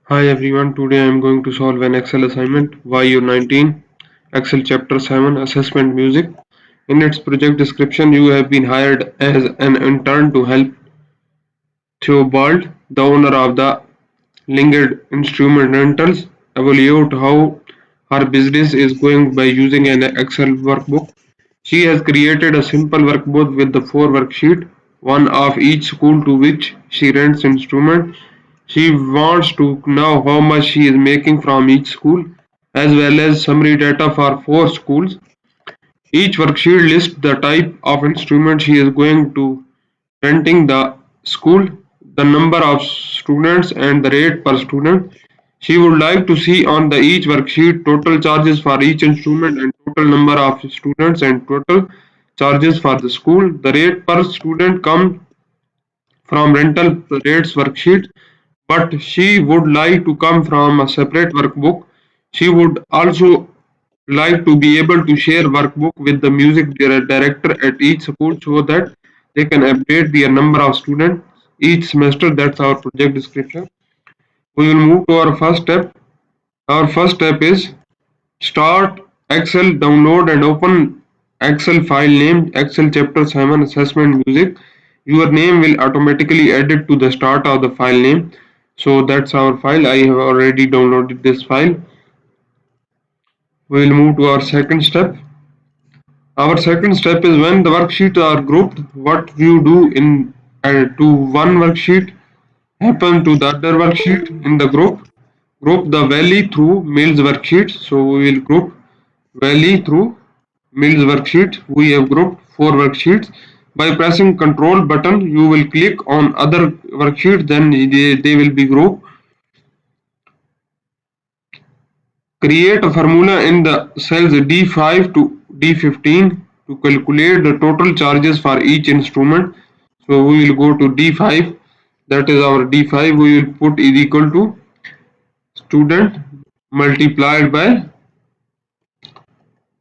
Hi everyone, today I am going to solve an Excel assignment YO19 Excel Chapter 7 Assessment Music. In its project description, you have been hired as an intern to help Theobald, the owner of the Lingard Instrument Rentals, evaluate how her business is going by using an Excel workbook. She has created a simple workbook with the four worksheets, one of each school to which she rents instruments. She wants to know how much she is making from each school, as well as summary data for four schools. Each worksheet lists the type of instrument she is going to renting the school, the number of students and the rate per student. She would like to see on the each worksheet total charges for each instrument and total number of students and total charges for the school. The rate per student comes from rental rates worksheet, but she would like to come from a separate workbook. She would also like to be able to share workbook with the music director at each school so that they can update their number of students each semester. That's our project description. We will move to our first step. Our first step is start Excel, download and open Excel file named Excel Chapter 7 Assessment Music. Your name will automatically added to the start of the file name. So that's our file. I have already downloaded this file. We will move to our second step. Our second step is when the worksheets are grouped, what you do in to one worksheet happen to the other worksheet in the group. Group the valley through Mills worksheet. So we will group valley through Mills worksheet. We have grouped four worksheets. By pressing Control button, you will click on other worksheets. Then they will be grouped. Create a formula in the cells D5 to D15 to calculate the total charges for each instrument. So we will go to D5, that is our D5, we will put is equal to student multiplied by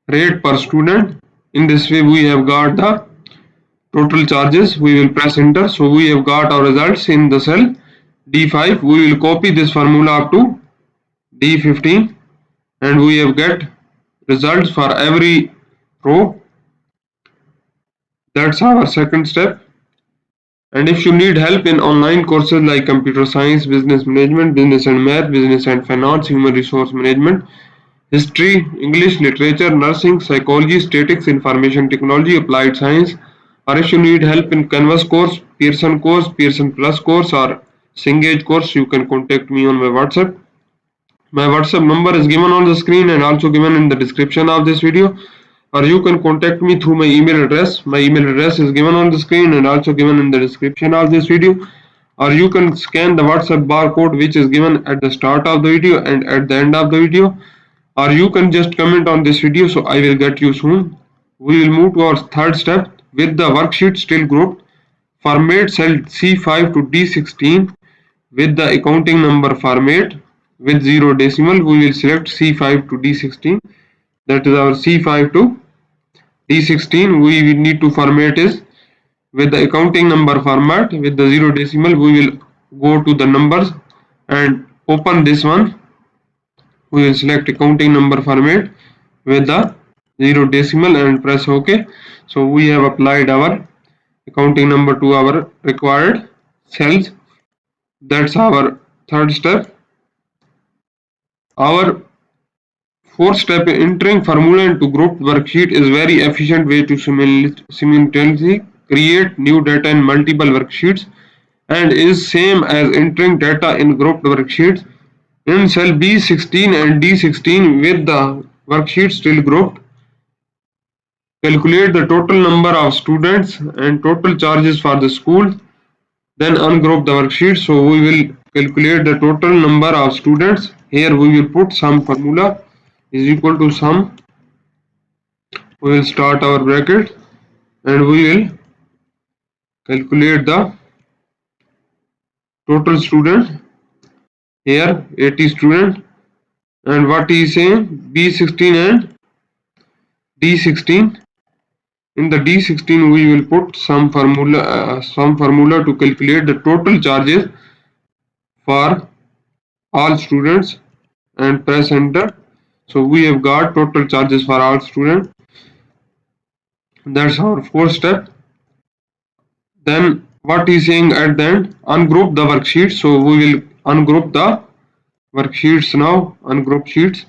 rate per student. In this way we have got the total charges. We will press enter. So we have got our results in the cell D5. We will copy this formula up to D15 and we have get results for every row. That's our second step. And if you need help in online courses like computer science, business management, business and math, business and finance, human resource management, history, English, literature, nursing, psychology, statistics, information technology, applied science, or if you need help in Canvas course, Pearson Plus course, or Cengage course, you can contact me on my WhatsApp. My WhatsApp number is given on the screen and also given in the description of this video, or you can contact me through my email address. My email address is given on the screen and also given in the description of this video, or you can scan the WhatsApp barcode which is given at the start of the video and at the end of the video, or you can just comment on this video so I will get you soon. We will move to our third step. With the worksheet still grouped, format cell C5 to D16 with the accounting number format with 0 decimal. We will select C5 to D16, that is our C5 to D16. We need to format is with the accounting number format with the 0 decimal. We will go to the numbers and open this one. We will select accounting number format with the 0 decimal and press OK. So we have applied our accounting number to our required cells. That's our third step. Our fourth step, entering formula into grouped worksheet, is very efficient way to simultaneously create new data in multiple worksheets and is same as entering data in grouped worksheets. In cell B16 and D16 with the worksheet still grouped, calculate the total number of students and total charges for the school. Then ungroup the worksheet. So we will calculate the total number of students. Here we will put some formula is equal to sum. We will start our bracket and we will calculate the total student. Here 80 student, and what is saying B16 and D16. In the D16 we will put some formula to calculate the total charges for all students and press enter. So we have got total charges for all students. That's our fourth step. Then what is saying at the end, ungroup the worksheet. So we will ungroup the worksheets now, ungroup sheets.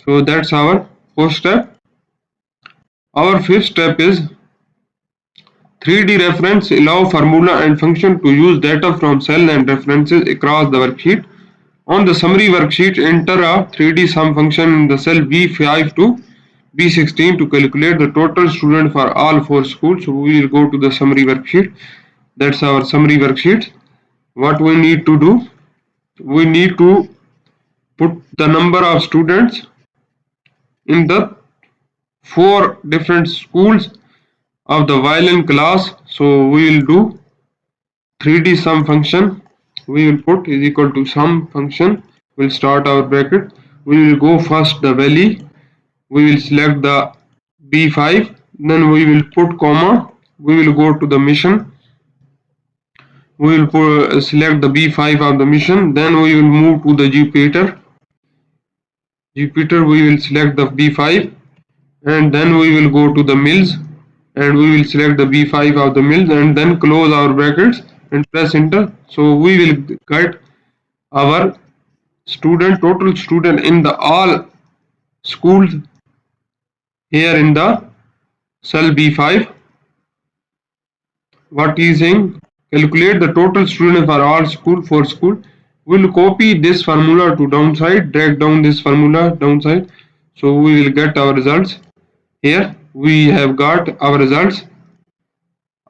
So that's our fourth step. Our fifth step is 3D reference, allow formula and function to use data from cell and references across the worksheet. On the summary worksheet, enter a 3D sum function in the cell B5 to B16 to calculate the total student for all four schools. So we will go to the summary worksheet. That's our summary worksheet. What we need to do? We need to put the number of students in the four different schools of the violin class. So we will do 3D sum function. We will put is equal to sum function. We'll start our bracket. We will go first the value. We will select the B5. Then we will put comma. We will go to the mission. We will select the B5 of the mission. Then we will move to the Jupiter. Jupiter we will select the B5, and then we will go to the mills, and we will select the B5 of the mills, and then close our brackets and press enter. So we will get our total student in the all schools here in the cell B5. What is saying? Calculate the total student for all school. We'll copy this formula to downside, drag down this formula downside. So we will get our results. Here we have got our results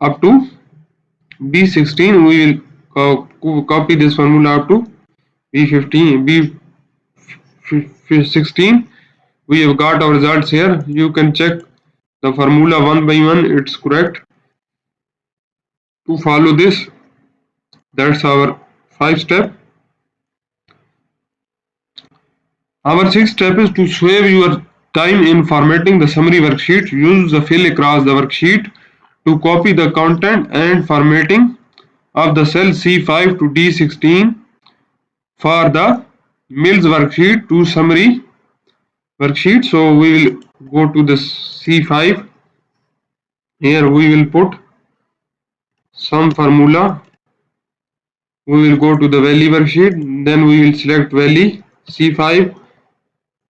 up to B16. We will copy this formula up to B15, B16. We have got our results here. You can check the formula one by one. It's correct. To follow this, that's our 5 step. Our 6th step is to save your time in formatting the summary worksheet. Use the fill across the worksheet to copy the content and formatting of the cell C5 to D16 for the mills worksheet to summary worksheet. So we will go to the C5. Here we will put some formula. We will go to the valley worksheet. Then we will select valley C5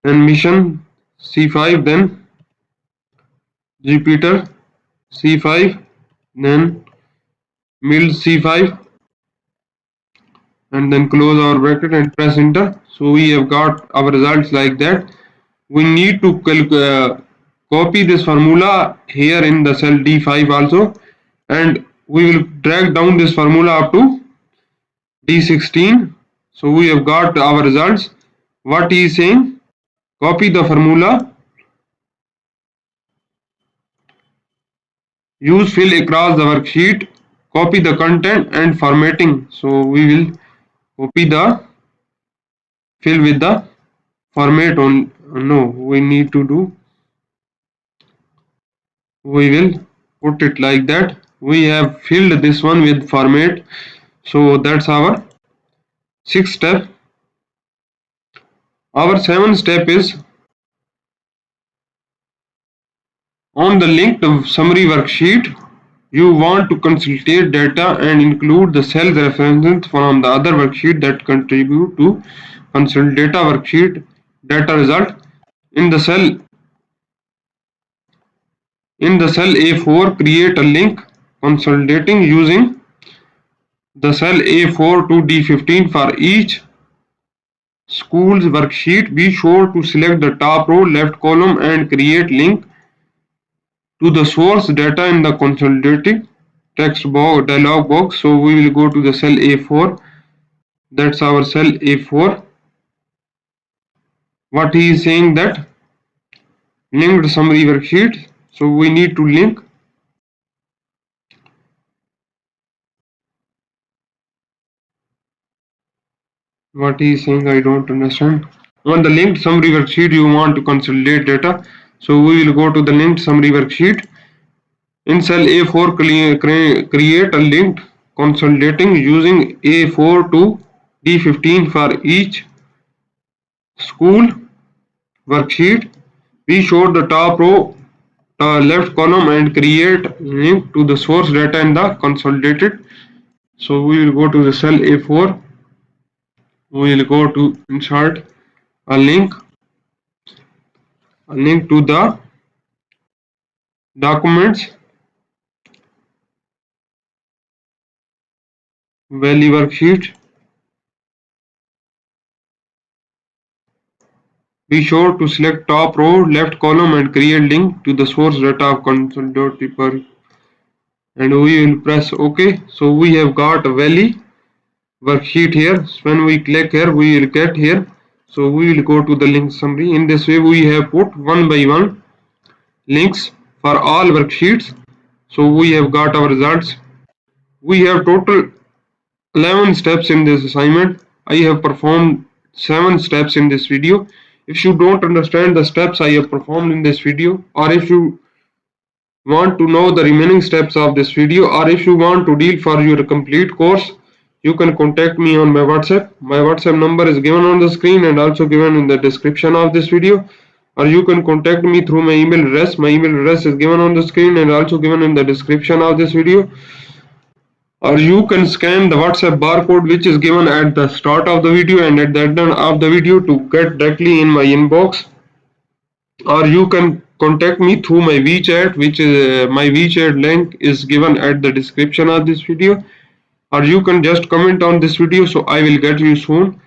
and mission C5, then Jupiter C5, then mill C5, and then close our bracket and press enter. So we have got our results like that. We need to copy this formula here in the cell D5 also, and we will drag down this formula up to D16. So we have got our results. What he is saying? Copy the formula, use fill across the worksheet, copy the content and formatting. So we will copy the fill with the format on. No, we need to do. We will put it like that. We have filled this one with format. So that's our 6th step. Our 7th step is on the linked summary worksheet. You want to consolidate data and include the cell references from the other worksheet that contribute to consolidate data worksheet data result. In the cell A4, create a link consolidating using the cell A4 to D15 for each school's worksheet. Be sure to select the top row, left column, and create link to the source data in the consolidated text box dialog box. So we will go to the cell A4. That's our cell A4. What he is saying that linked summary worksheet. So we need to link what he is saying. I don't understand. On the linked summary worksheet, you want to consolidate data. So we will go to the linked summary worksheet. In cell A4, create a linked consolidating using A4 to D15 for each school worksheet. We show the top row, left column and create link to the source data in the consolidated. So we will go to the cell A4. We will go to insert a link to the documents valley worksheet. Be sure to select top row, left column and create link to the source data of consolidated and we will press OK. So we have got a valley worksheet here. So when we click here, we will get here. So we will go to the link summary. In this way, we have put one by one links for all worksheets. So we have got our results. We have total 11 steps in this assignment. I have performed 7 steps in this video. If you don't understand the steps I have performed in this video, or if you want to know the remaining steps of this video, or if you want to deal for your complete course, you can contact me on my WhatsApp. My WhatsApp number is given on the screen and also given in the description of this video, or you can contact me through my email address. My email address is given on the screen and also given in the description of this video, or you can scan the WhatsApp barcode which is given at the start of the video and at the end of the video to get directly in my inbox, or you can contact me through my WeChat, which is my WeChat link is given at the description of this video, or you can just comment on this video, so I will get you soon.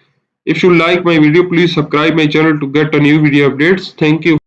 If you like my video, please subscribe my channel to get a new video updates. Thank you.